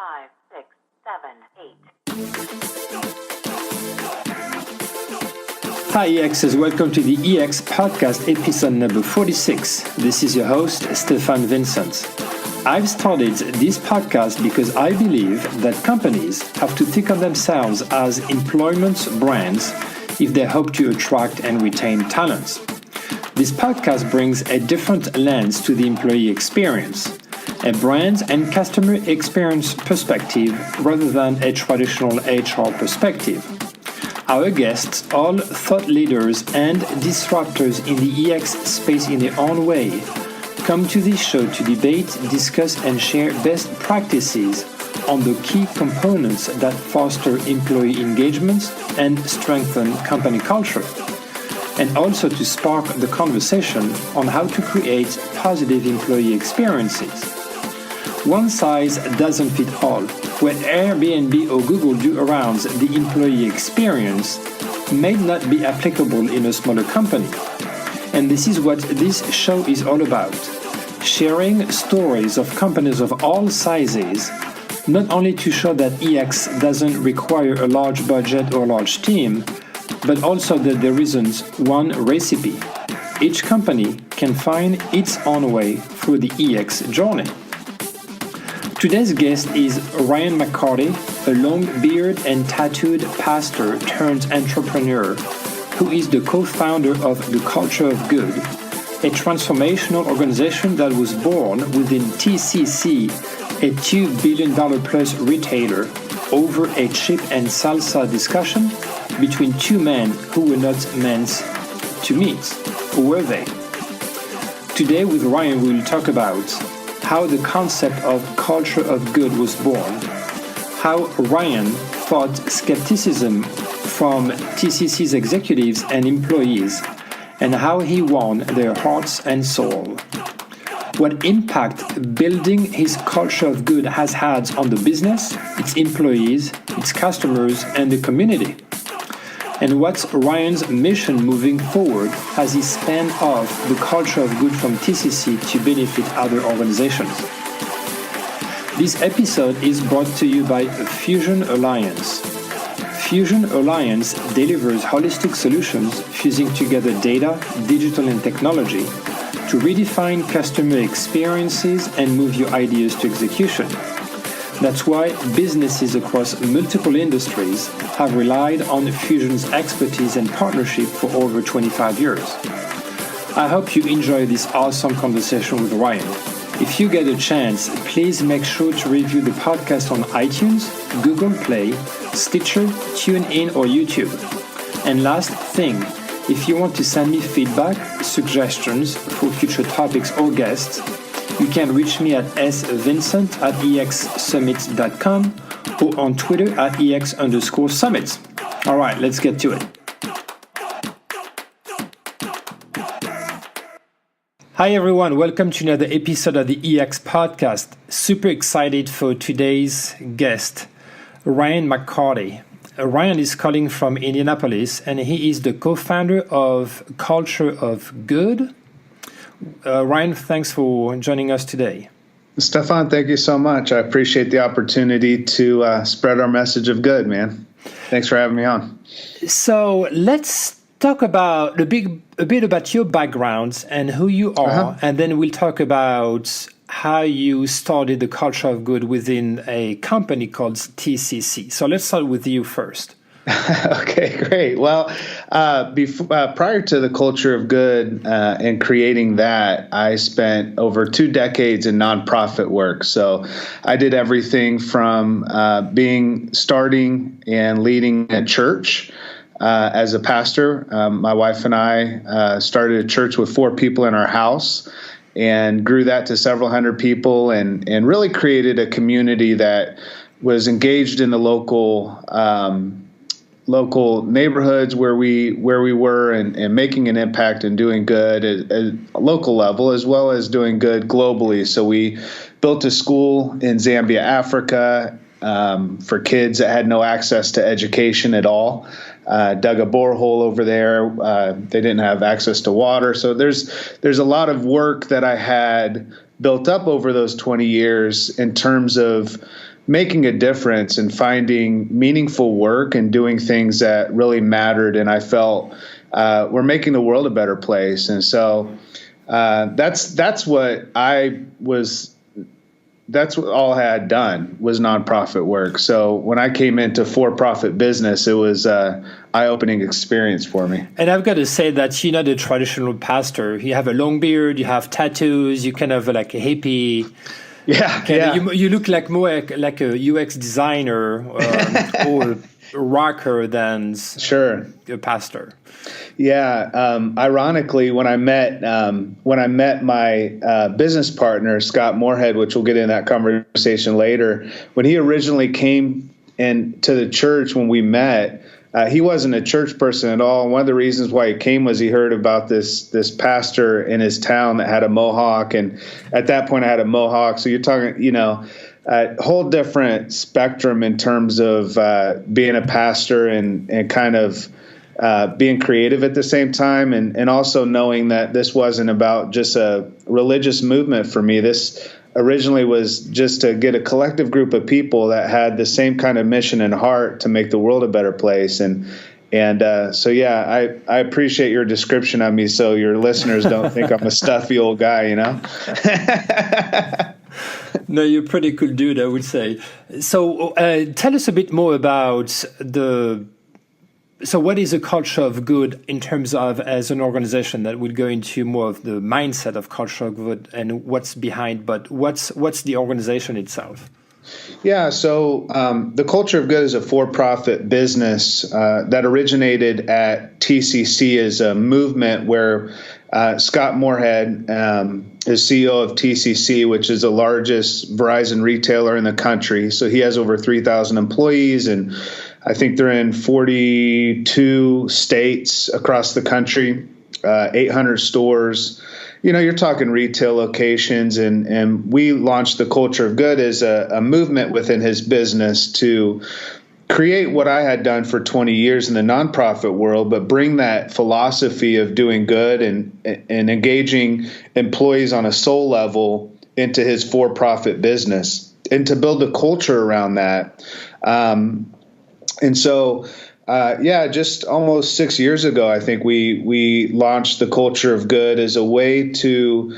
5, 6, 7, 8. Hi EXs, welcome to the EX podcast episode number 46. This is your host, Stefan Vincent. I've started this podcast because I believe that companies have to think of themselves as employment brands if they hope to attract and retain talents. This podcast brings a different lens to the employee experience, a brand and customer experience perspective rather than a traditional HR perspective. Our guests, all thought leaders and disruptors in the EX space in their own way, come to this show to debate, discuss, and share best practices on the key components that foster employee engagement and strengthen company culture, and also to spark the conversation on how to create positive employee experiences. One size doesn't fit all. What Airbnb or Google do around the employee experience may not be applicable in a smaller company. And this is what this show is all about. Sharing stories of companies of all sizes, not only to show that EX doesn't require a large budget or large team, but also that there isn't one recipe. Each company can find its own way through the EX journey. Today's guest is Ryan McCarty, a long-bearded and tattooed pastor turned entrepreneur, who is the co-founder of The Culture of Good, a transformational organization that was born within TCC, a $2 billion plus retailer, over a chip and salsa discussion between two men who were not meant to meet, or were they? Today with Ryan we will talk about how the concept of culture of good was born, how Ryan fought skepticism from TCC's executives and employees, and how he won their hearts and soul. What impact building his culture of good has had on the business, its employees, its customers, and the community. And what's Ryan's mission moving forward as he spun off the culture of good from TCC to benefit other organizations. This episode is brought to you by Fusion Alliance. Fusion Alliance delivers holistic solutions fusing together data, digital, and technology to redefine customer experiences and move your ideas to execution. That's why businesses across multiple industries have relied on Fusion's expertise and partnership for over 25 years. I hope you enjoy this awesome conversation with Ryan. If you get a chance, please make sure to review the podcast on iTunes, Google Play, Stitcher, TuneIn, or YouTube. And last thing, if you want to send me feedback, suggestions for future topics or guests, you can reach me at svincent@exsummit.com or on Twitter at @EX_summit. All right, let's get to it. Hi everyone, welcome to another episode of the EX podcast. Super excited for today's guest, Ryan McCarty. Ryan is calling from Indianapolis and he is the co-founder of Culture of Good. Ryan, thanks for joining us today. Stefan, thank you so much. I appreciate the opportunity to spread our message of good, man. Thanks for having me on. So let's talk about a bit about your background and who you are, and then we'll talk about how you started the Culture of Good within a company called TCC. So let's start with you first. Okay, great. Well, prior to the Culture of Good and creating that, I spent over 2 decades in nonprofit work. So I did everything from starting and leading a church as a pastor. My wife and I started a church with 4 people in our house and grew that to several hundred people and really created a community that was engaged in the local neighborhoods where we were and making an impact and doing good at a local level as well as doing good globally. So we built a school in Zambia, Africa, for kids that had no access to education at all. Dug a borehole over there. They didn't have access to water. So there's a lot of work that I had built up over those 20 years in terms of making a difference and finding meaningful work and doing things that really mattered. And I felt we're making the world a better place. And so that's what I was. That's what all I had done was nonprofit work. So when I came into for-profit business, it was an eye-opening experience for me. And I've got to say that you're not a traditional pastor. You have a long beard, you have tattoos, you kind of like a hippie. Yeah. You look like more like a UX designer or a rocker than a pastor. Yeah. Ironically, when I met my business partner, Scott Moorhead, which we'll get in that conversation later, when he originally came into the church when we met, he wasn't a church person at all. And one of the reasons why he came was he heard about this pastor in his town that had a mohawk. And at that point, I had a mohawk. So you're talking, a whole different spectrum in terms of being a pastor and kind of being creative at the same time, and also knowing that this wasn't about just a religious movement for me. This originally was just to get a collective group of people that had the same kind of mission and heart to make the world a better place. And so, yeah, I appreciate your description of me so your listeners don't think I'm a stuffy old guy, No, you're a pretty cool dude, I would say. So tell us a bit more about So what is a culture of good in terms of as an organization that will go into more of the mindset of culture of good and what's behind, but what's the organization itself? Yeah, so the Culture of Good is a for-profit business that originated at TCC as a movement where Scott Moorhead is CEO of TCC, which is the largest Verizon retailer in the country. So he has over 3,000 employees, and I think they're in 42 states across the country, 800 stores. You're talking retail locations, and we launched the Culture of Good as a movement within his business to create what I had done for 20 years in the nonprofit world, but bring that philosophy of doing good and engaging employees on a soul level into his for-profit business, and to build a culture around that. And so, just almost 6 years ago, I think we launched the Culture of Good as a way to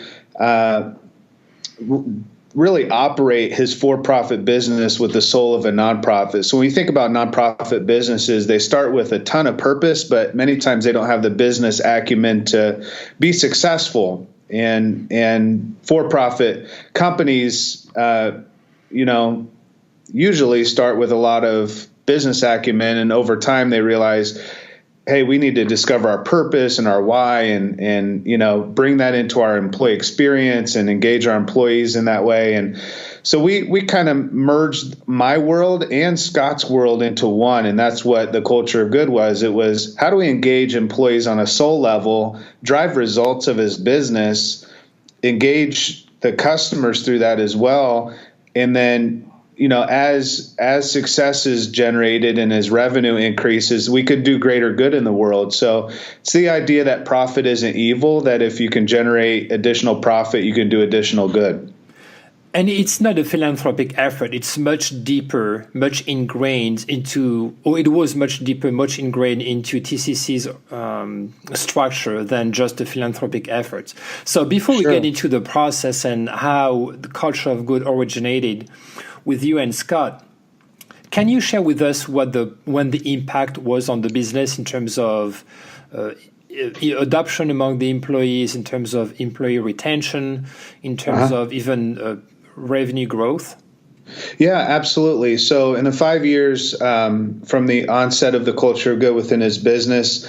really operate his for-profit business with the soul of a nonprofit. So when you think about nonprofit businesses, they start with a ton of purpose, but many times they don't have the business acumen to be successful. And for-profit companies, usually start with a lot of business acumen, and over time they realize, hey, we need to discover our purpose and our why, and bring that into our employee experience and engage our employees in that way. And so we kind of merged my world and Scott's world into one, and that's what the Culture of Good was. It was, how do we engage employees on a soul level, drive results of his business, engage the customers through that as well, and then as success is generated and as revenue increases, we could do greater good in the world. So it's the idea that profit isn't evil, that if you can generate additional profit, you can do additional good. And it's not a philanthropic effort. It's much deeper, much ingrained into, or it was much deeper, much ingrained into TCC's structure than just a philanthropic effort. So before we get into the process and how the Culture of Good originated with you and Scott, can you share with us when the impact was on the business in terms of adoption among the employees, in terms of employee retention, in terms of even revenue growth? Yeah, absolutely. So in the 5 years from the onset of the Culture of Good within his business,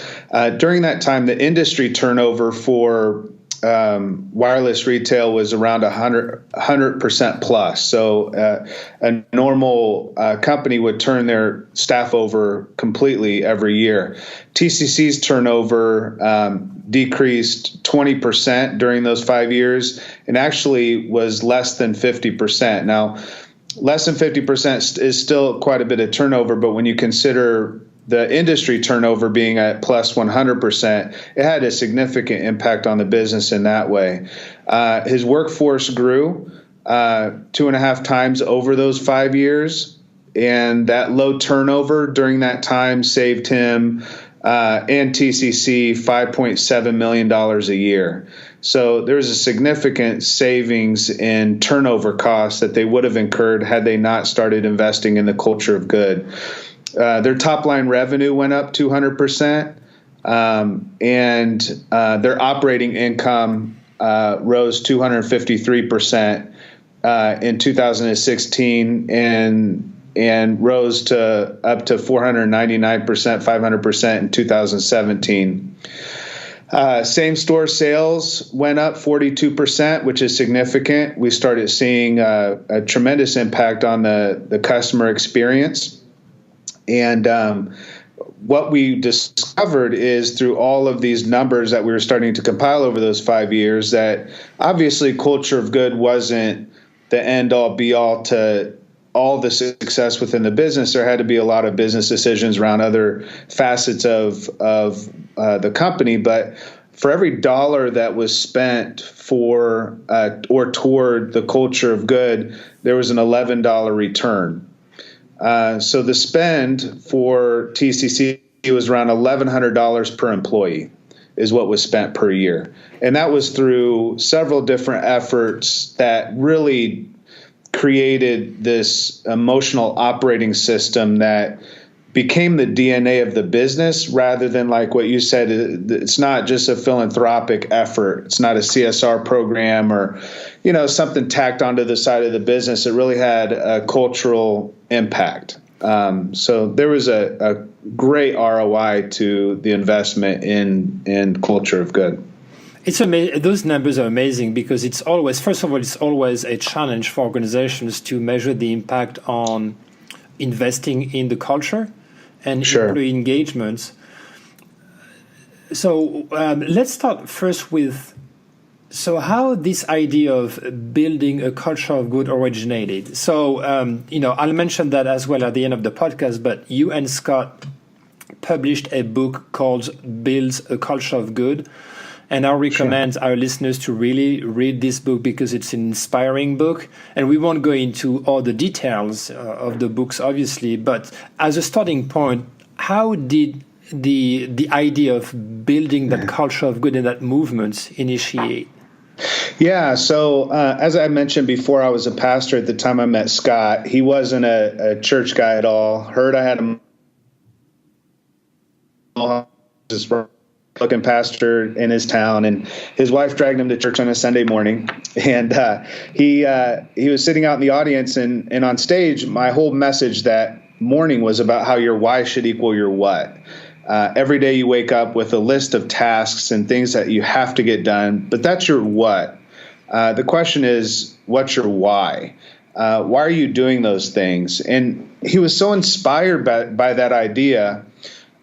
during that time, the industry turnover for wireless retail was around 100% plus. So a normal company would turn their staff over completely every year. TCC's turnover decreased 20% during those 5 years, and actually was less than 50%. Now, less than 50% is still quite a bit of turnover, but when you consider the industry turnover being at plus 100%, it had a significant impact on the business in that way. His workforce grew. 2.5 times over those 5 years. And that low turnover during that time saved him and TCC $5.7 million a year. So there was a significant savings in turnover costs that they would have incurred had they not started investing in the culture of good. Their top line revenue went up 200%, and their operating income rose 253% in 2016, and rose to up to 499%, 500% in 2017. Same store sales went up 42%, which is significant. We started seeing a tremendous impact on the customer experience. And what we discovered is through all of these numbers that we were starting to compile over those 5 years, that obviously culture of good wasn't the end all be all to all the success within the business. There had to be a lot of business decisions around other facets of the company. But for every dollar that was spent for or toward the culture of good, there was an $11 return. So the spend for TCC was around $1,100 per employee is what was spent per year. And that was through several different efforts that really created this emotional operating system that became the DNA of the business, rather than, like what you said, it's not just a philanthropic effort. It's not a CSR program or, something tacked onto the side of the business. It really had a cultural impact. So there was a great ROI to the investment in culture of good. It's amazing. Those numbers are amazing because it's always, first of all, it's always a challenge for organizations to measure the impact on investing in the culture and employee engagement. So let's start first with, how this idea of building a culture of good originated. So, I'll mention that as well at the end of the podcast, but you and Scott published a book called Builds a Culture of Good. And I recommend our listeners to really read this book because it's an inspiring book. And we won't go into all the details of the books, obviously. But as a starting point, how did the idea of building that culture of good and that movement initiate? Yeah. So as I mentioned before, I was a pastor at the time I met Scott. He wasn't a church guy at all. Heard I had a looking pastor in his town, and his wife dragged him to church on a Sunday morning, and he was sitting out in the audience, and on stage, my whole message that morning was about how your why should equal your what. Every day you wake up with a list of tasks and things that you have to get done, but that's your what. The question is, what's your why? Why are you doing those things? And he was so inspired by that idea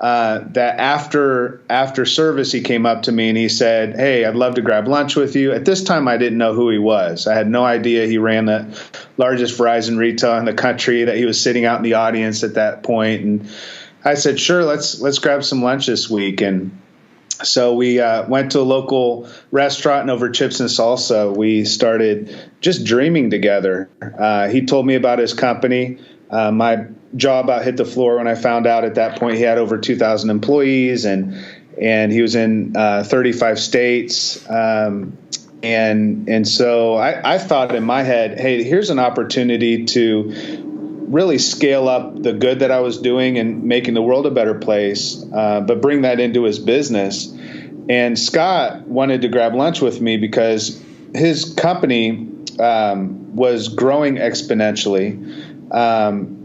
that after service, he came up to me and he said, "Hey, I'd love to grab lunch with you." At this time, I didn't know who he was. I had no idea he ran the largest Verizon retail in the country, that he was sitting out in the audience at that point. And I said, "Sure, let's grab some lunch this week." And so we went to a local restaurant, and over chips and salsa, we started just dreaming together. He told me about his company. My jaw about hit the floor when I found out at that point he had over 2,000 employees, and he was in 35 states. And so I thought in my head, hey, here's an opportunity to really scale up the good that I was doing and making the world a better place, but bring that into his business. And Scott wanted to grab lunch with me because his company was growing exponentially.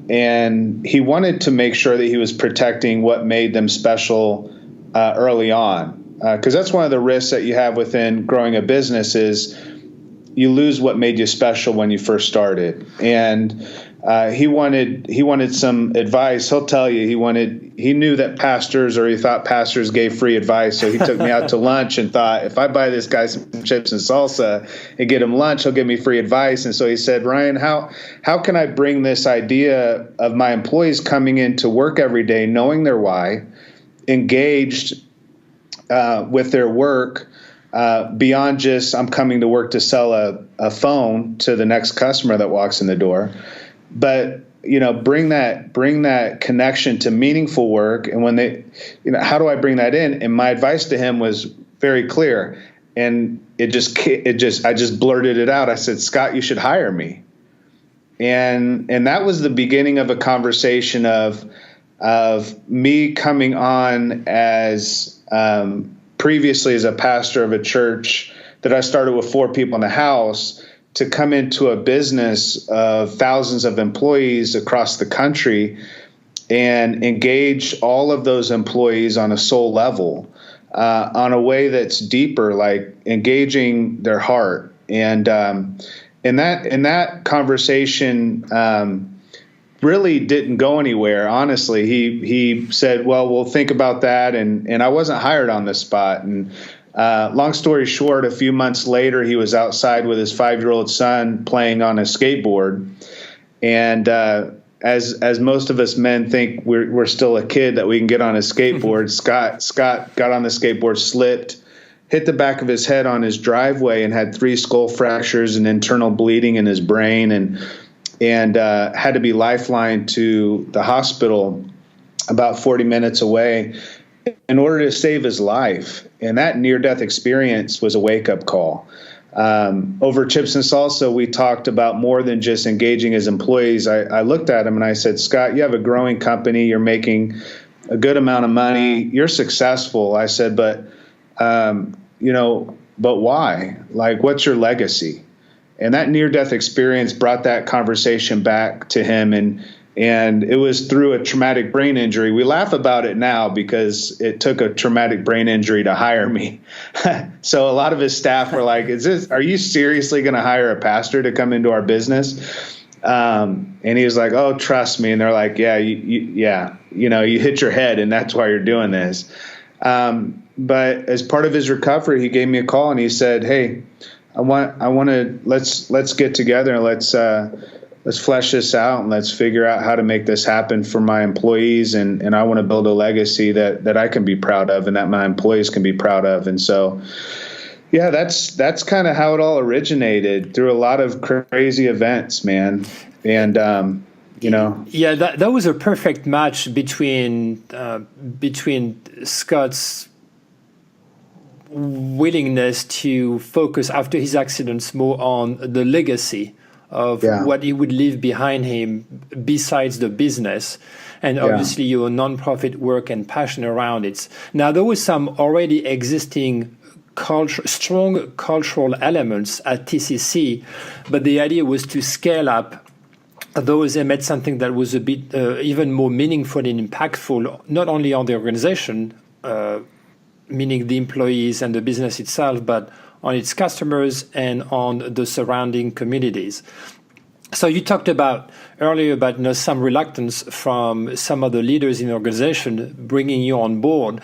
And he wanted to make sure that he was protecting what made them special early on. Because that's one of the risks that you have within growing a business is you lose what made you special when you first started. And he wanted some advice. He'll tell you he knew that pastors, or he thought pastors gave free advice. So he took me out to lunch and thought, if I buy this guy some chips and salsa and get him lunch, he'll give me free advice. And so he said, "Ryan, how can I bring this idea of my employees coming into work every day, knowing their why, engaged with their work, beyond just I'm coming to work to sell a phone to the next customer that walks in the door, but bring that connection to meaningful work. And when they, how do I bring that in? And my advice to him was very clear, and I just blurted it out. I said, Scott, you should hire me. And that was the beginning of a conversation of me coming on as previously as a pastor of a church that I started with 4 people in the house, to come into a business of thousands of employees across the country and engage all of those employees on a soul level, on a way that's deeper, like engaging their heart. And in that conversation really didn't go anywhere. Honestly, he said, well, we'll think about that. And I wasn't hired on the spot. And long story short, a few months later, he was outside with his 5-year-old son playing on a skateboard. And as most of us men think we're still a kid that we can get on a skateboard, Scott got on the skateboard, slipped, hit the back of his head on his driveway, and had 3 skull fractures and internal bleeding in his brain, and had to be lifelined to the hospital about 40 minutes away in order to save his life. And that near-death experience was a wake-up call. Over chips and salsa, we talked about more than just engaging his employees. I looked at him and I said, Scott, you have a growing company. You're making a good amount of money. You're successful. I said, but why? Like, what's your legacy? And that near-death experience brought that conversation back to him. And it was through a traumatic brain injury. We laugh about it now because it took a traumatic brain injury to hire me. So a lot of his staff were like, are you seriously going to hire a pastor to come into our business? And he was like, oh, trust me. And they're like, yeah, you hit your head and that's why you're doing this. But as part of his recovery, he gave me a call and he said, hey, I want to, let's get together and let's flesh this out and let's figure out how to make this happen for my employees. And I want to build a legacy that I can be proud of and that my employees can be proud of. And so, yeah, that's kind of how it all originated, through a lot of crazy events, man. And, Yeah, that was a perfect match between Scott's willingness to focus after his accidents more on the legacy of what he would leave behind him besides the business, and obviously your nonprofit work and passion around it. Now, there was some already existing strong cultural elements at TCC, but the idea was to scale up those and make something that was a bit even more meaningful and impactful, not only on the organization, meaning the employees and the business itself, but on its customers and on the surrounding communities. So you talked earlier about some reluctance from some of the leaders in the organization bringing you on board.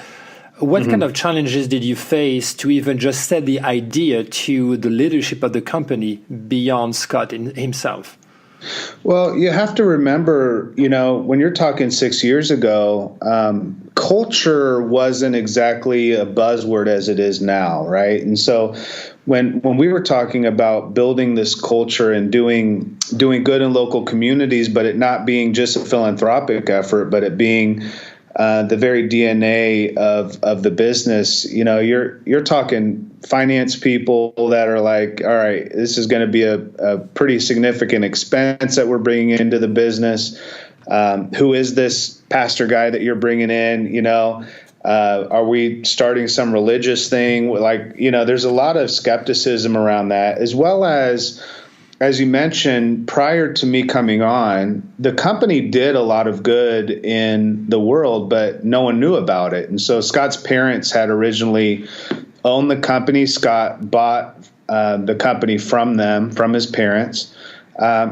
What kind of challenges did you face to even just set the idea to the leadership of the company beyond Scott himself? Well, you have to remember, when you're talking 6 years ago, culture wasn't exactly a buzzword as it is now, right? And so when we were talking about building this culture and doing good in local communities, but it not being just a philanthropic effort, but it being the very DNA of the business, you're talking finance people that are like, all right, this is going to be a pretty significant expense that we're bringing into the business. Who is this pastor guy that you're bringing in? Are we starting some religious thing? There's a lot of skepticism around that, as well as you mentioned, prior to me coming on, the company did a lot of good in the world, but no one knew about it. And so Scott's parents had originally owned the company. Scott bought the company from his parents.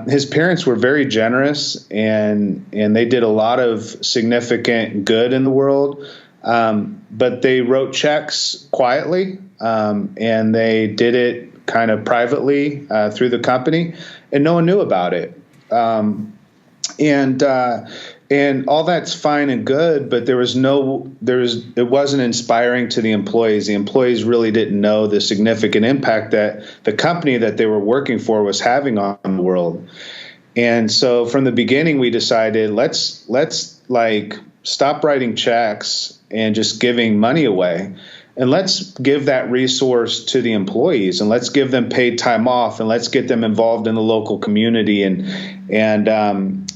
His parents were very generous, and they did a lot of significant good in the world. But they wrote checks quietly, and they did it kind of privately through the company, and no one knew about it. And all that's fine and good, but it wasn't inspiring to the employees. The employees really didn't know the significant impact that the company that they were working for was having on the world. And so from the beginning, we decided let's like stop writing checks and just giving money away. And let's give that resource to the employees, and let's give them paid time off, and let's get them involved in the local community, and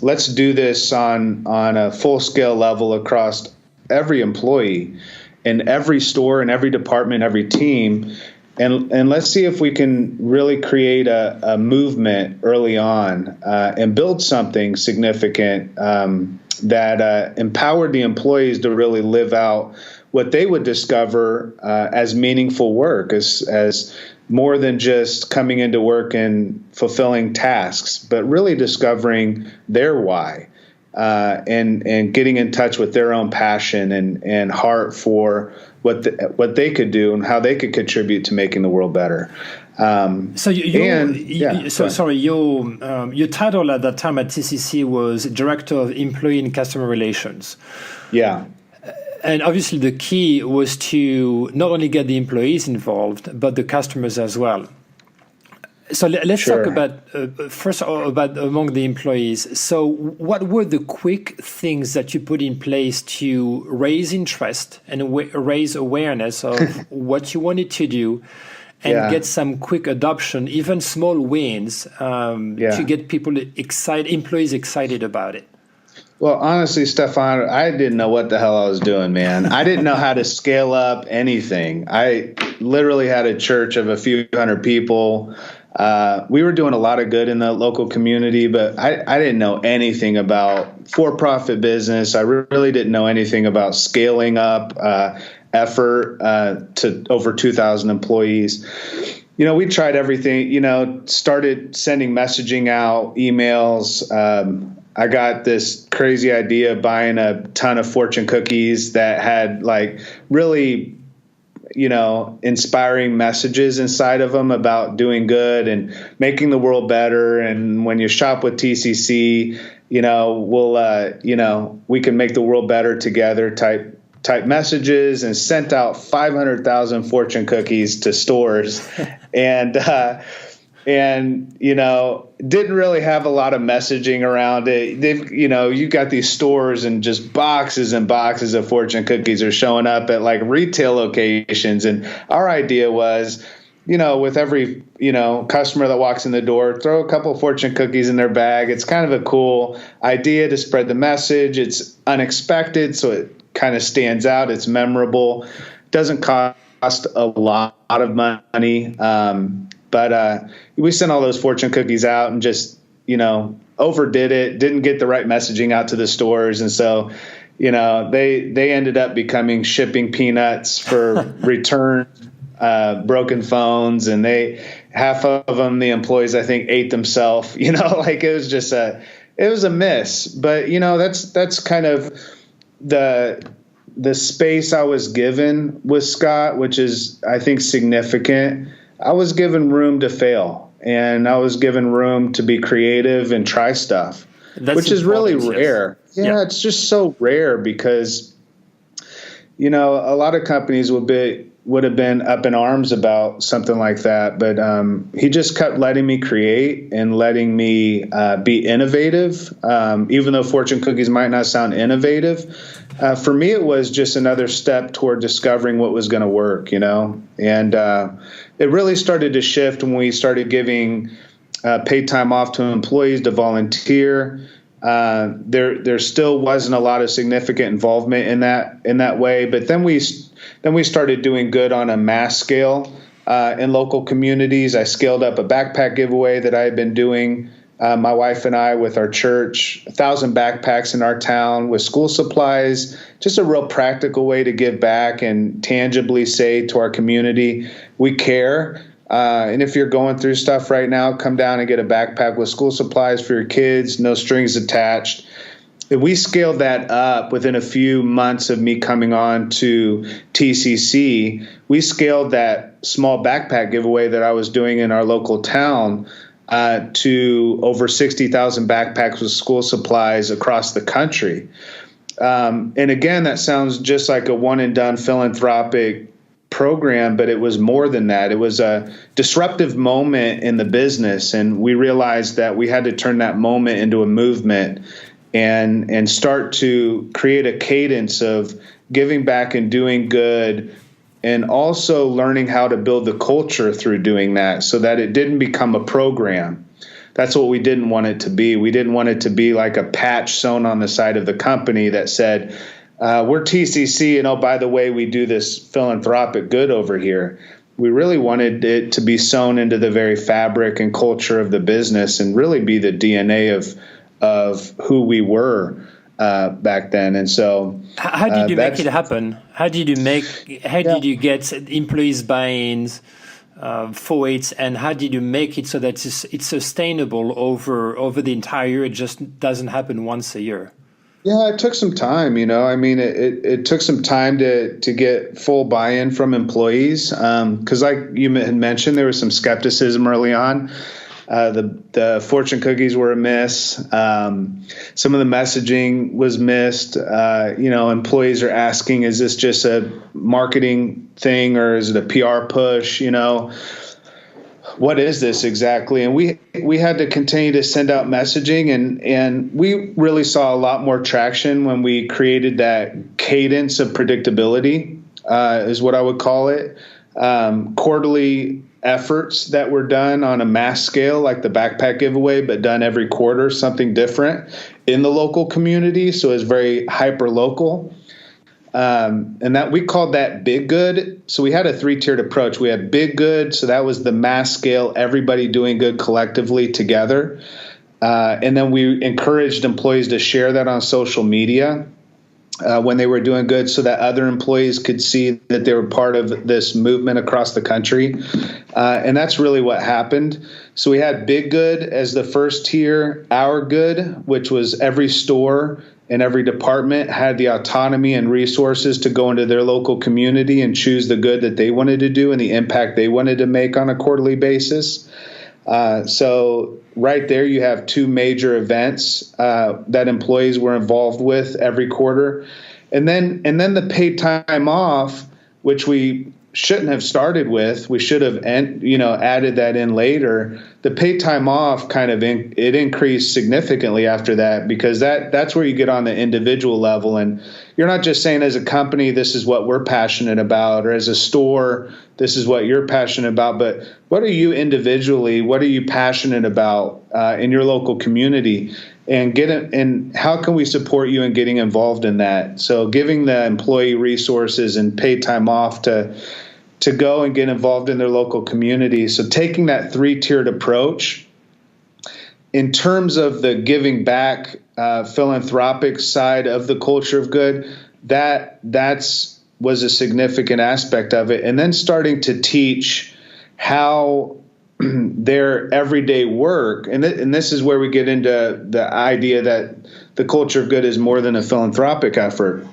let's do this on a full scale level across every employee, in every store, in every department, every team, and let's see if we can really create a movement early on and build something significant that empowered the employees to really live out what they would discover as meaningful work, as more than just coming into work and fulfilling tasks, but really discovering their why and getting in touch with their own passion and heart for what they could do and how they could contribute to making the world better. Sorry, your title at that time at TCC was Director of Employee and Customer Relations. Yeah. And obviously the key was to not only get the employees involved, but the customers as well. So let's talk about, first about among the employees. So what were the quick things that you put in place to raise interest and raise awareness of what you wanted to do and get some quick adoption, even small wins, to get people excited, employees excited about it? Well, honestly, Stefan, I didn't know what the hell I was doing, man. I didn't know how to scale up anything. I literally had a church of a few hundred people. We were doing a lot of good in the local community, but I didn't know anything about for-profit business. I really didn't know anything about scaling up effort to over 2,000 employees. You know, we tried everything, started sending messaging out, emails. I got this crazy idea of buying a ton of fortune cookies that had like really, inspiring messages inside of them about doing good and making the world better. And when you shop with TCC, we can make the world better together type messages, and sent out 500,000 fortune cookies to stores and didn't really have a lot of messaging around it. You got these stores and just boxes and boxes of fortune cookies are showing up at like retail locations. And our idea was, with every, customer that walks in the door, throw a couple of fortune cookies in their bag. It's kind of a cool idea to spread the message. It's unexpected, so it kind of stands out. It's memorable. Doesn't cost a lot of money. But we sent all those fortune cookies out and just, overdid it, didn't get the right messaging out to the stores. And so, they ended up becoming shipping peanuts for return broken phones. And half of them, the employees, I think, ate themselves, like it was just it was a miss. But, that's kind of the space I was given with Scott, which is, I think, significant. I was given room to fail, and I was given room to be creative and try stuff, which is really rare. Yes. Yeah, it's just so rare because, a lot of companies would have been up in arms about something like that. But he just kept letting me create and letting me be innovative, even though fortune cookies might not sound innovative. For me, it was just another step toward discovering what was going to work, and it really started to shift when we started giving paid time off to employees to volunteer. There still wasn't a lot of significant involvement in that way, but then we started doing good on a mass scale in local communities. I scaled up a backpack giveaway that I had been doing. My wife and I, with our church, 1,000 backpacks in our town with school supplies, just a real practical way to give back and tangibly say to our community, we care. And if you're going through stuff right now, come down and get a backpack with school supplies for your kids, no strings attached. And we scaled that up within a few months of me coming on to TCC. We scaled that small backpack giveaway that I was doing in our local town to over 60,000 backpacks with school supplies across the country. And again, that sounds just like a one and done philanthropic program, but it was more than that. It was a disruptive moment in the business, and we realized that we had to turn that moment into a movement and start to create a cadence of giving back and doing good, and also learning how to build the culture through doing that so that it didn't become a program. That's what we didn't want it to be. We didn't want it to be like a patch sewn on the side of the company that said, we're TCC, and oh, by the way, we do this philanthropic good over here. We really wanted it to be sewn into the very fabric and culture of the business and really be the DNA of who we were back then. And so, how did you make it happen? How did you get employees buy-ins for it, and how did you make it so that it's sustainable over the entire year? It just doesn't happen once a year. Yeah, it took some time, it took some time to get full buy-in from employees. Because like you had mentioned, there was some skepticism early on. The fortune cookies were a miss. Some of the messaging was missed. Employees are asking, is this just a marketing thing or is it a PR push? What is this exactly? And we had to continue to send out messaging, and we really saw a lot more traction when we created that cadence of predictability, is what I would call it. Quarterly efforts that were done on a mass scale, like the backpack giveaway, but done every quarter, something different in the local community. So it's very hyper local. And that we called that big good. So we had a 3-tiered approach. We had big good. So that was the mass scale, everybody doing good collectively together. And then we encouraged employees to share that on social media when they were doing good, so that other employees could see that they were part of this movement across the country. And that's really what happened. So we had big good as the first tier, our good, which was every store and every department had the autonomy and resources to go into their local community and choose the good that they wanted to do and the impact they wanted to make on a quarterly basis. So right there, you have 2 major events that employees were involved with every quarter. And then the paid time off, which we shouldn't have started with. We should have added that in later. The paid time off it increased significantly after that, because that's where you get on the individual level, and you're not just saying as a company this is what we're passionate about, or as a store this is what you're passionate about, but what are you individually, what are you passionate about in your local community, and how can we support you in getting involved in that? So giving the employee resources and paid time off to go and get involved in their local community. So taking that 3-tiered approach in terms of the giving back philanthropic side of the culture of good, that's was a significant aspect of it. And then starting to teach how their everyday work, and this is where we get into the idea that the culture of good is more than a philanthropic effort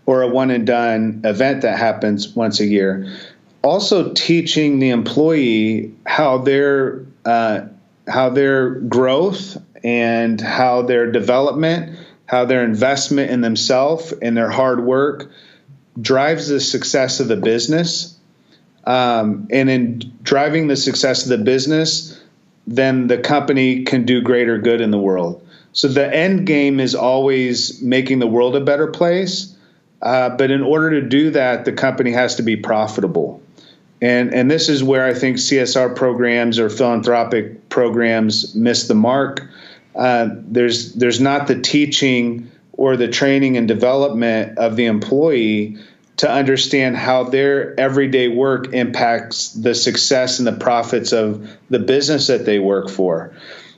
or a one-and-done event that happens once a year. Also teaching the employee how their growth and how their development, how their investment in themselves and their hard work drives the success of the business. And in driving the success of the business, then the company can do greater good in the world. So the end game is always making the world a better place. But in order to do that, the company has to be profitable. And this is where I think CSR programs or philanthropic programs miss the mark. There's not the teaching or the training and development of the employee to understand how their everyday work impacts the success and the profits of the business that they work for.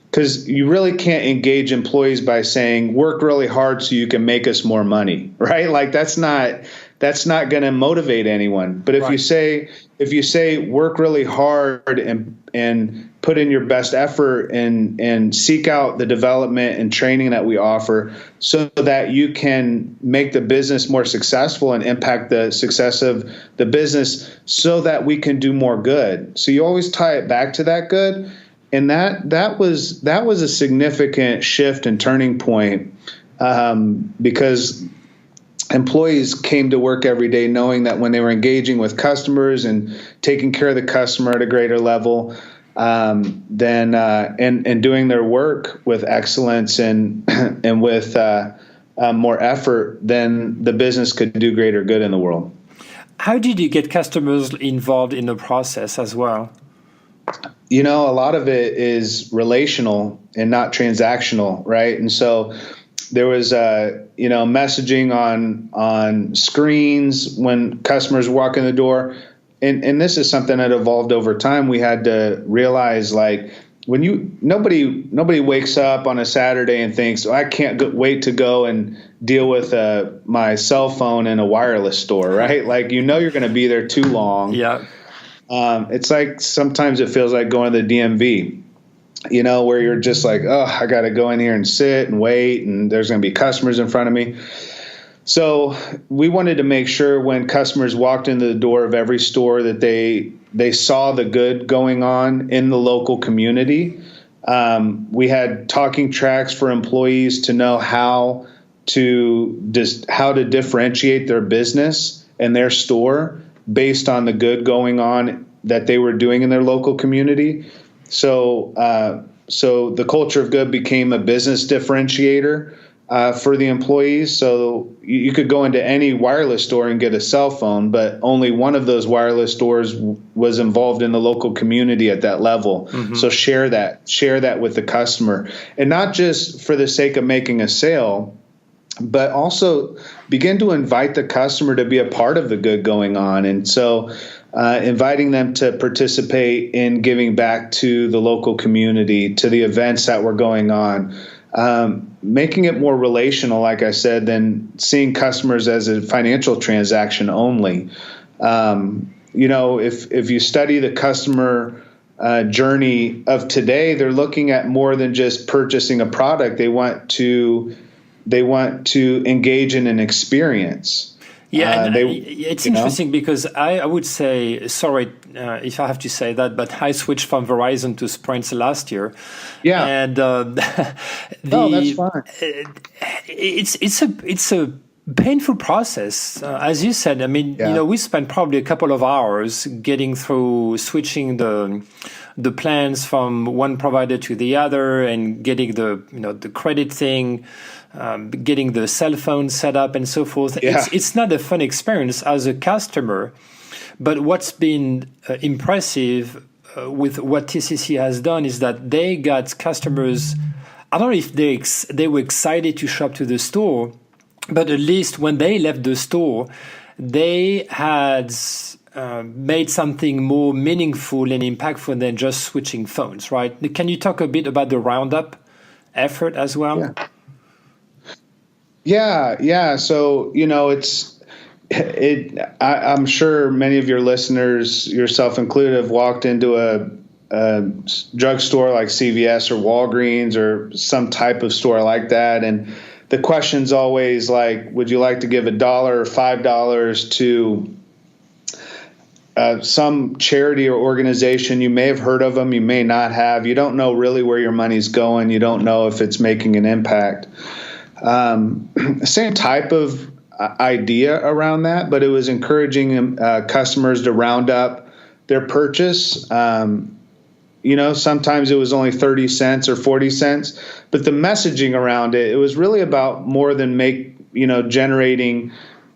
Because you really can't engage employees by saying, work really hard so you can make us more money, right? Like that's not going to motivate anyone. But if you say work really hard and put in your best effort and seek out the development and training that we offer so that you can make the business more successful and impact the success of the business so that we can do more good. So you always tie it back to that good. And that was a significant shift and turning point, because employees came to work every day knowing that when they were engaging with customers and taking care of the customer at a greater level, then and doing their work with excellence and with more effort, then the business could do greater good in the world. How did you get customers involved in the process as well? A lot of it is relational and not transactional, right? And so there was, messaging on screens when customers walk in the door. And this is something that evolved over time. We had to realize, like, when nobody wakes up on a Saturday and thinks, I can't wait to go and deal with my cell phone in a wireless store, right? Like, you're going to be there too long. Yeah. It's like sometimes it feels like going to the DMV, where you're just like, I got to go in here and sit and wait, and there's going to be customers in front of me. So we wanted to make sure when customers walked into the door of every store that they saw the good going on in the local community. We had talking tracks for employees to know how to differentiate their business and their store based on the good going on that they were doing in their local community. So the culture of good became a business differentiator for the employees. So you could go into any wireless store and get a cell phone, but only one of those wireless stores was involved in the local community at that level. Mm-hmm. So share that with the customer, and not just for the sake of making a sale, but also begin to invite the customer to be a part of the good going on. And so inviting them to participate in giving back to the local community, to the events that were going on, making it more relational, like I said, than seeing customers as a financial transaction only. If you study the customer journey of today, they're looking at more than just purchasing a product. They want to engage in an experience. Yeah, it's interesting because I would say, sorry if I have to say that, but I switched from Verizon to Sprint last year. Yeah, and that's fine. It's a painful process, as you said. I mean, we spent probably a couple of hours getting through switching the plans from one provider to the other and getting the credit thing. Getting the cell phone set up and so forth. Yeah. It's not a fun experience as a customer, but what's been impressive with what TCC has done is that they got customers. I don't know if they were excited to shop to the store, but at least when they left the store, they had made something more meaningful and impactful than just switching phones, right? Can you talk a bit about the Roundup effort as well? Yeah. So, I'm sure many of your listeners, yourself included, have walked into a drugstore like CVS or Walgreens or some type of store like that. And the question's always like, would you like to give $1 or $5 to some charity or organization? You may have heard of them, you may not have. You don't know really where your money's going. You don't know if it's making an impact. Same type of idea around that, but it was encouraging customers to round up their purchase. Sometimes it was only 30 cents or 40 cents, but the messaging around it was really about more than generating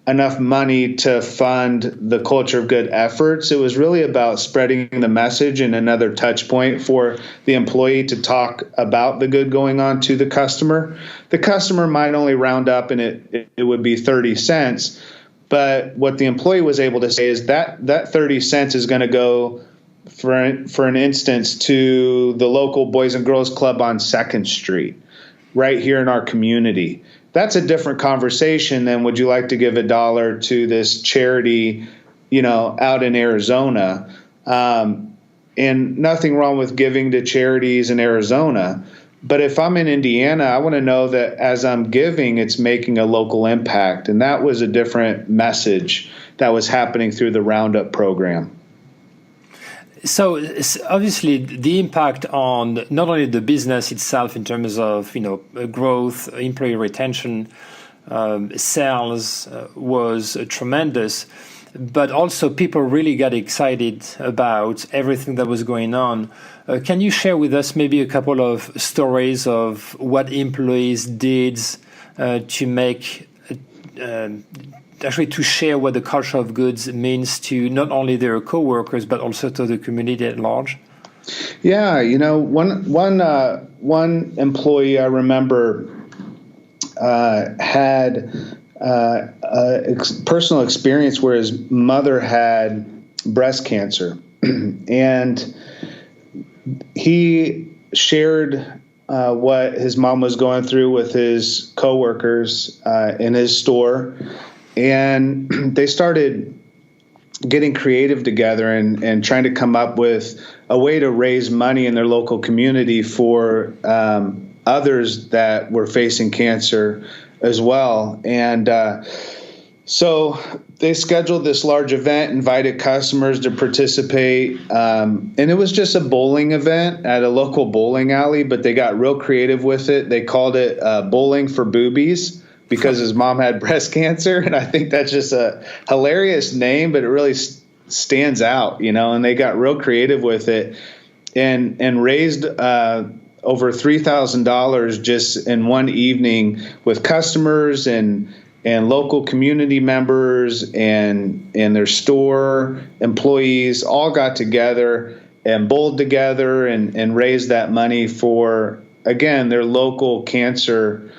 enough money to fund the culture of good efforts. It was really about spreading the message and another touch point for the employee to talk about the good going on to the customer. The customer might only round up and it would be 30 cents. But what the employee was able to say is that 30 cents is going to go, for an instance, to the local Boys and Girls Club on 2nd Street, right here in our community. That's a different conversation than would you like to give $1 to this charity, out in Arizona. And nothing wrong with giving to charities in Arizona. But if I'm in Indiana, I want to know that as I'm giving, it's making a local impact. And that was a different message that was happening through the Roundup program. So obviously, the impact on not only the business itself in terms of growth, employee retention, sales was tremendous, but also people really got excited about everything that was going on. Can you share with us maybe a couple of stories of what employees did to make actually to share what the culture of goods means to not only their coworkers but also to the community at large? Yeah, one employee I remember had personal experience where his mother had breast cancer, and he shared what his mom was going through with his coworkers in his store, and they started getting creative together and trying to come up with a way to raise money in their local community for others that were facing cancer as well. And so they scheduled this large event, invited customers to participate. And it was just a bowling event at a local bowling alley, but they got real creative with it. They called it Bowling for Boobies because his mom had breast cancer. And I think that's just a hilarious name, but it really stands out, and they got real creative with it and raised over $3,000 just in one evening with customers and local community members and their store employees all got together and bowled together and raised that money for, again, their local cancer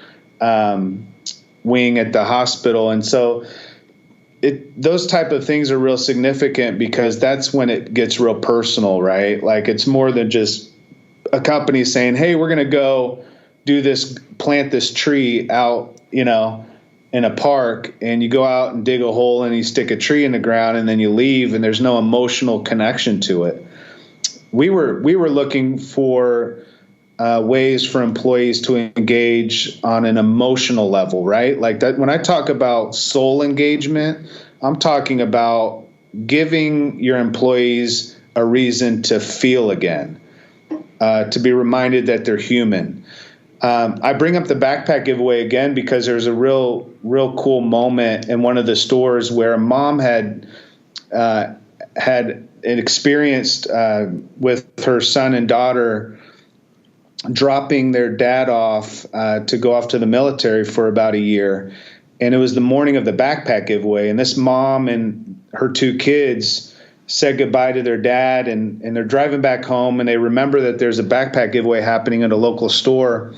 wing at the hospital. And so those type of things are real significant because that's when it gets real personal, right? Like it's more than just a company saying, hey, we're going to go do this, plant this tree out, in a park, and you go out and dig a hole and you stick a tree in the ground and then you leave and there's no emotional connection to it. We were looking for ways for employees to engage on an emotional level, right? Like that. When I talk about soul engagement, I'm talking about giving your employees a reason to feel again, to be reminded that they're human. I bring up the backpack giveaway again because there's a real cool moment in one of the stores where a mom had experienced with her son and daughter dropping their dad off to go off to the military for about a year. And it was the morning of the backpack giveaway. And this mom and her two kids said goodbye to their dad, and they're driving back home, and they remember that there's a backpack giveaway happening at a local store.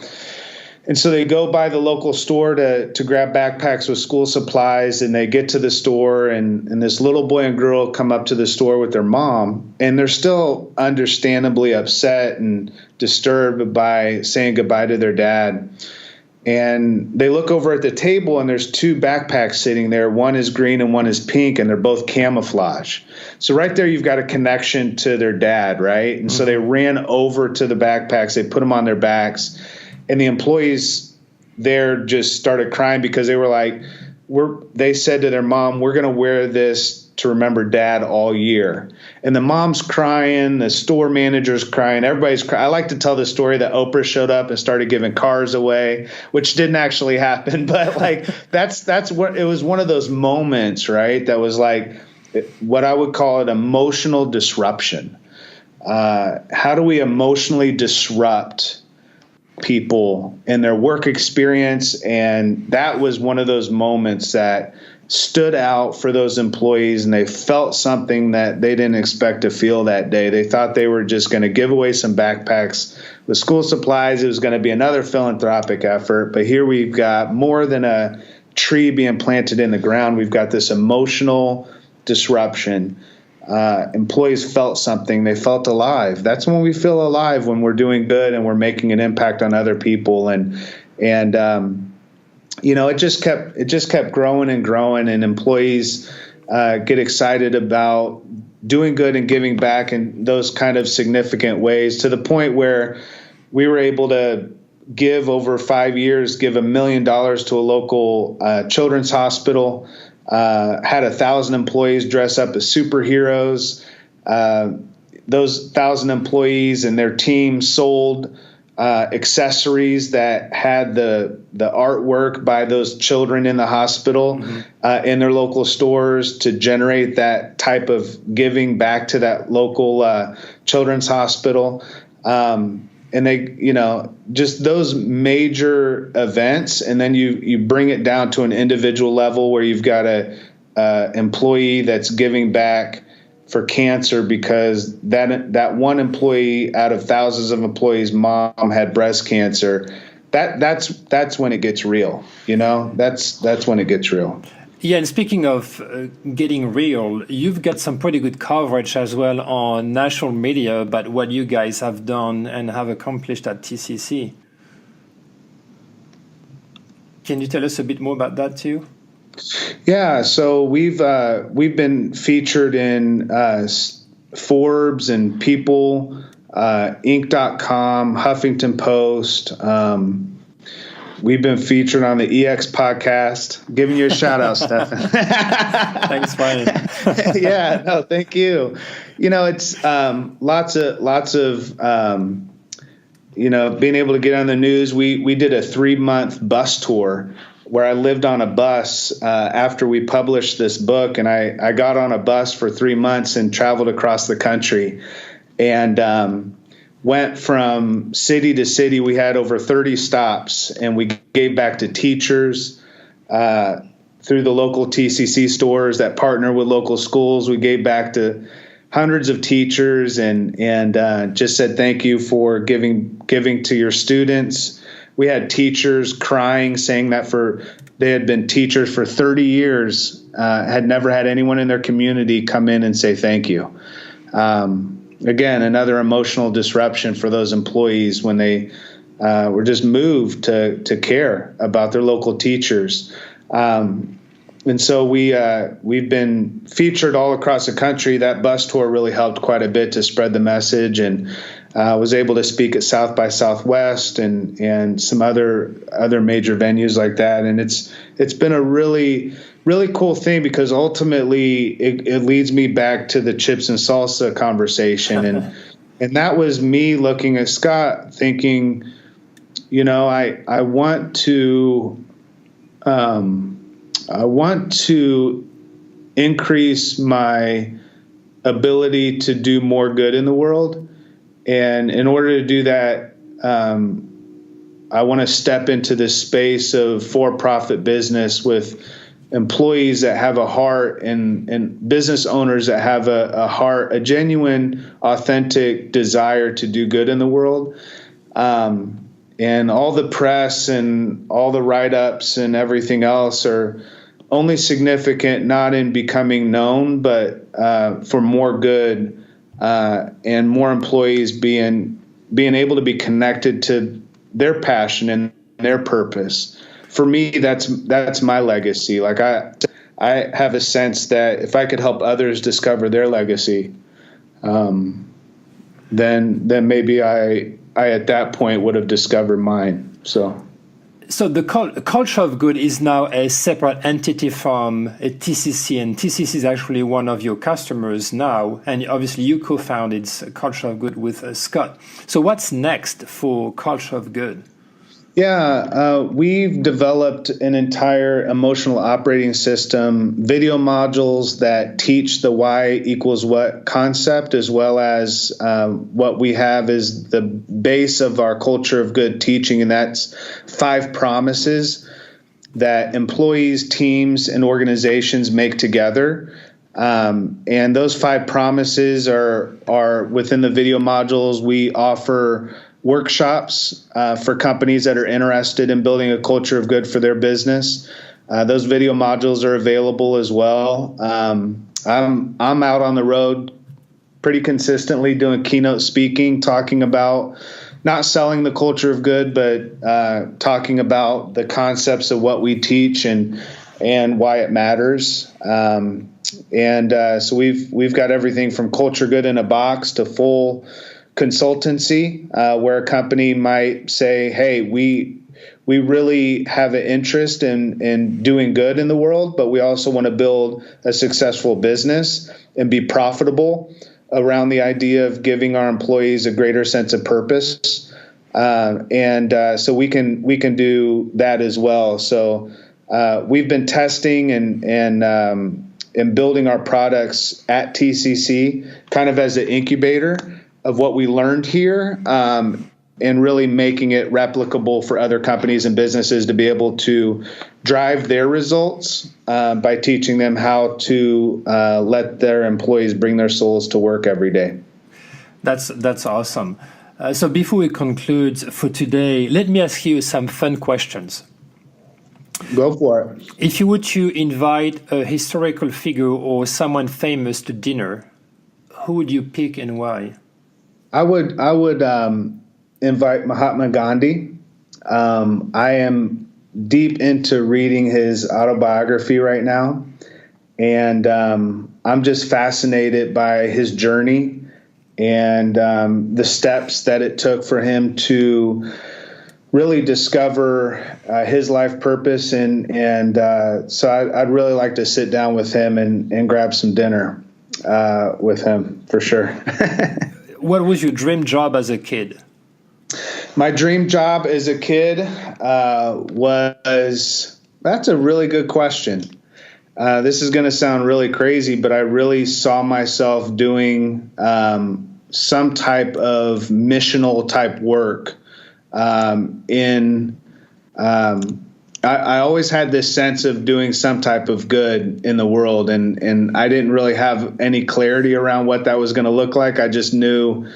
And so they go by the local store to grab backpacks with school supplies, and they get to the store, and this little boy and girl come up to the store with their mom, and they're still understandably upset and disturbed by saying goodbye to their dad. And they look over at the table, and there's two backpacks sitting there. One is green and one is pink, and they're both camouflage. So right there, you've got a connection to their dad, right? And so they ran over to the backpacks. They put them on their backs. And the employees there just started crying because they were like, they said to their mom, we're going to wear this to remember dad all year. And the mom's crying, the store manager's crying, everybody's crying. I like to tell the story that Oprah showed up and started giving cars away, which didn't actually happen. But like, that's what it was, one of those moments, right? That was like what I would call an emotional disruption. How do we emotionally disrupt people in their work experience? And that was one of those moments that stood out for those employees, and they felt something that they didn't expect to feel that day. They thought they were just going to give away some backpacks with school supplies. It was going to be another philanthropic effort, but here we've got more than a tree being planted in the ground. We've got this emotional disruption. Employees felt something. They felt alive. That's when we feel alive, when we're doing good and we're making an impact on other people. And it just kept growing and growing, and employees get excited about doing good and giving back in those kind of significant ways, to the point where we were able to give over 5 years, give $1 million to a local children's hospital. Had 1,000 employees dress up as superheroes. those 1,000 employees and their team sold accessories that had the artwork by those children in the hospital in their local stores to generate that type of giving back to that local children's hospital. And they, just those major events, and then you bring it down to an individual level where you've got a employee that's giving back for cancer because that one employee out of thousands of employees' mom had breast cancer. That's when it gets real. That's when it gets real. Yeah, and speaking of getting real, you've got some pretty good coverage as well on national media about what you guys have done and have accomplished at TCC. Can you tell us a bit more about that too? Yeah, so we've been featured in Forbes and People, Inc.com, Huffington Post. We've been featured on the EX podcast. Giving you a shout out, Stefan. Thanks, Brian. Yeah, no, thank you. It's lots of being able to get on the news. We did a 3-month bus tour where I lived on a bus after we published this book, and I got on a bus for 3 months and traveled across the country and went from city to city. We had over 30 stops, and we gave back to teachers through the local TCC stores that partner with local schools. We gave back to hundreds of teachers and just said thank you for giving to your students. We had teachers crying, saying that they had been teachers for 30 years, had never had anyone in their community come in and say thank you. Again, another emotional disruption for those employees when they were just moved to care about their local teachers. And so we've been featured all across the country. That bus tour really helped quite a bit to spread the message, and was able to speak at South by Southwest and some other major venues like that. And it's been a really, really cool thing because ultimately it leads me back to the chips and salsa conversation. And that was me looking at Scott thinking, I want to increase my ability to do more good in the world. And in order to do that, I want to step into this space of for-profit business with employees that have a heart and business owners that have a heart, a genuine, authentic desire to do good in the world. And all the press and all the write-ups and everything else are only significant not in becoming known, but for more good and more employees being able to be connected to their passion and their purpose. For me, that's my legacy. Like I have a sense that if I could help others discover their legacy, then maybe I at that point would have discovered mine. So the culture of good is now a separate entity from a TCC, and TCC is actually one of your customers now, and obviously you co-founded Culture of Good with Scott. So what's next for Culture of Good? Yeah, we've developed an entire emotional operating system, video modules that teach the why equals what concept, as well as what we have is the base of our Culture of Good teaching, and that's 5 promises that employees, teams, and organizations make together. And those 5 promises are within the video modules. We offer workshops for companies that are interested in building a culture of good for their business. Those video modules are available as well. I'm out on the road pretty consistently doing keynote speaking, talking about not selling the culture of good, but talking about the concepts of what we teach and why it matters. So we've got everything from culture good in a box to full consultancy, where a company might say, hey, we really have an interest in doing good in the world, but we also want to build a successful business and be profitable. around the idea of giving our employees a greater sense of purpose. So we can do that as well. So we've been testing and building our products at TCC kind of as an incubator of what we learned here, and really making it replicable for other companies and businesses to be able to drive their results by teaching them how to let their employees bring their souls to work every day. That's awesome. So before we conclude for today, let me ask you some fun questions. Go for it. If you were to invite a historical figure or someone famous to dinner, who would you pick and why? I would invite Mahatma Gandhi. I am deep into reading his autobiography right now, and I'm just fascinated by his journey and the steps that it took for him to really discover his life purpose. So I'd really like to sit down with him and grab some dinner with him for sure. What was your dream job as a kid? My dream job as a kid that's a really good question. This is going to sound really crazy, but I really saw myself doing some type of missional type work. I always had this sense of doing some type of good in the world, and I didn't really have any clarity around what that was going to look like. I just knew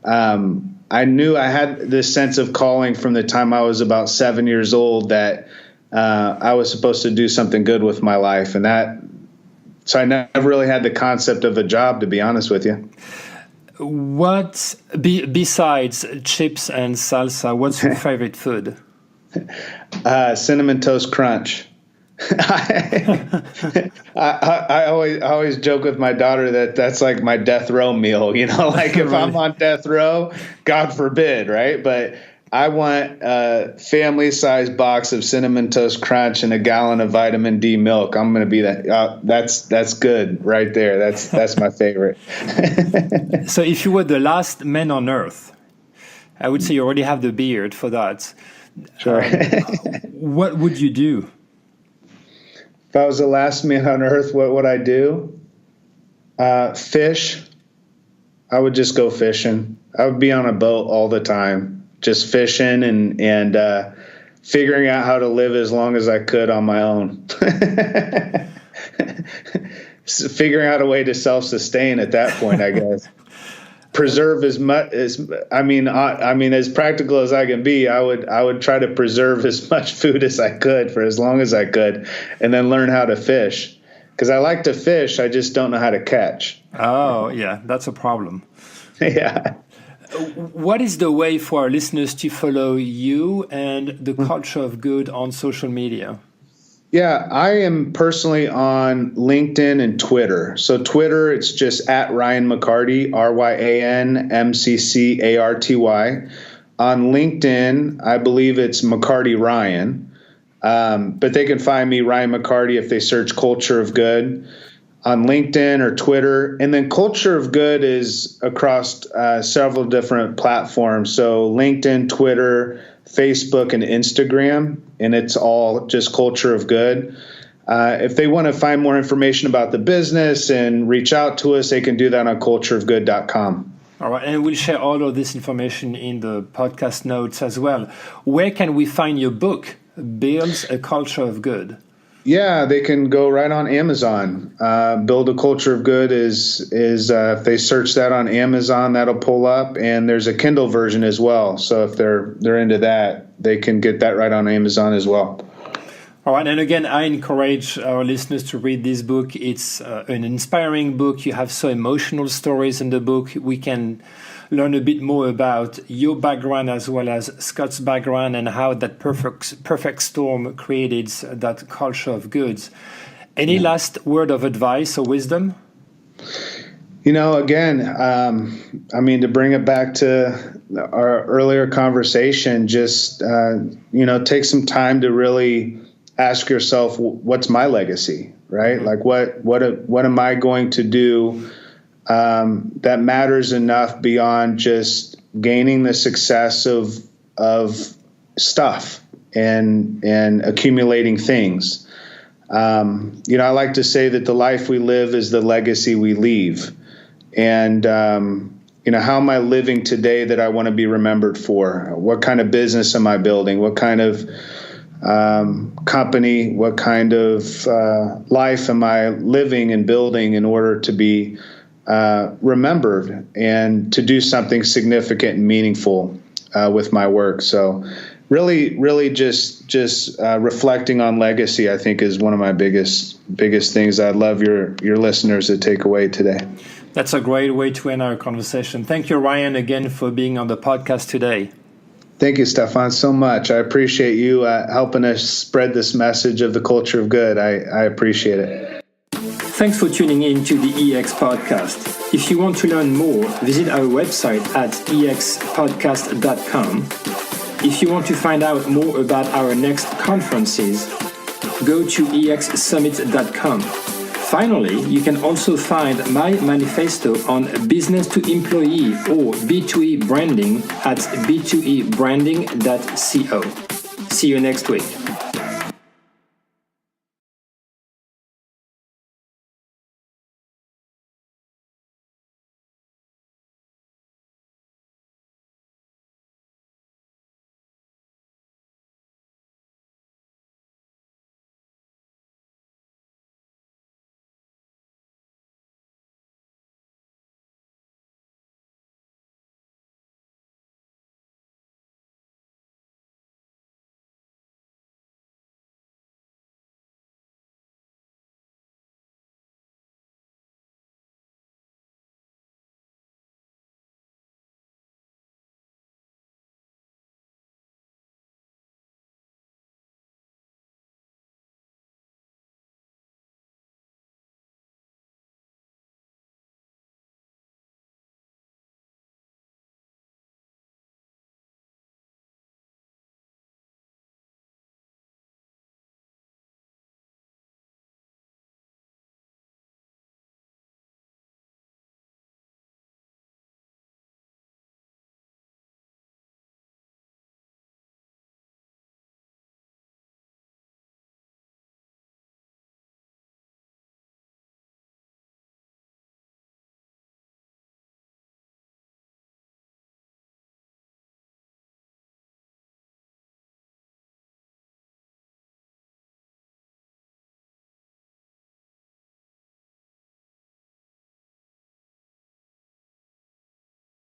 I had this sense of calling from the time I was about 7 years old that I was supposed to do something good with my life, so I never really had the concept of a job, to be honest with you. What besides chips and salsa? What's your favorite food? Cinnamon Toast Crunch. I always joke with my daughter that's like my death row meal. Like if I'm on death row, God forbid, right? But I want a family-sized box of Cinnamon Toast Crunch and a gallon of vitamin D milk. I'm going to be that. That's good right there. That's my favorite. So if you were the last man on earth, I would say you already have the beard for that. Sure. What would you do? If I was the last man on earth, what would I do? Fish. I would just go fishing. I would be on a boat all the time, just fishing and figuring out how to live as long as I could on my own. Figuring out a way to self-sustain at that point, I guess. Preserve as much as as practical as I can be. I would try to preserve as much food as I could for as long as I could, and then learn how to fish. Because I like to fish, I just don't know how to catch. Oh, yeah, that's a problem. Yeah. What is the way for our listeners to follow you and the Culture of Good on social media? Yeah, I am personally on LinkedIn and Twitter. So Twitter, it's just at Ryan McCarty, RyanMCCARTY. On LinkedIn, I believe it's McCarty Ryan. But they can find me, Ryan McCarty, if they search Culture of Good on LinkedIn or Twitter. And then Culture of Good is across several different platforms. So LinkedIn, Twitter, Facebook, and Instagram, and it's all just Culture of Good. If they want to find more information about the business and reach out to us, they can do that on cultureofgood.com. All right, and we'll share all of this information in the podcast notes as well. Where can we find your book, Builds a Culture of Good? Yeah, they can go right on Amazon. Build a Culture of Good is if they search that on Amazon, that'll pull up, and there's a Kindle version as well. So if they're into that, they can get that right on Amazon as well. All right, and again, I encourage our listeners to read this book. It's an inspiring book. You have so emotional stories in the book. We can learn a bit more about your background as well as Scott's background and how that perfect storm created that culture of goods. Any last word of advice or wisdom? Again, to bring it back to our earlier conversation, just, take some time to really ask yourself, what's my legacy, right? Like what am I going to do that matters enough beyond just gaining the success of stuff and accumulating things. I like to say that the life we live is the legacy we leave. And, how am I living today that I want to be remembered for? What kind of business am I building? What kind of company, what kind of life am I living and building in order to be remembered and to do something significant and meaningful with my work? So really just reflecting on legacy, I think, is one of my biggest things I'd love your listeners to take away today. That's a great way to end our conversation. Thank you, Ryan, again for being on the podcast today. Thank you, Stefan, so much. I appreciate you helping us spread this message of the culture of good. I appreciate it. Thanks for tuning in to the EX Podcast. If you want to learn more, visit our website at expodcast.com. If you want to find out more about our next conferences, go to exsummit.com. Finally, you can also find my manifesto on business to employee or B2E branding at b2ebranding.co. See you next week.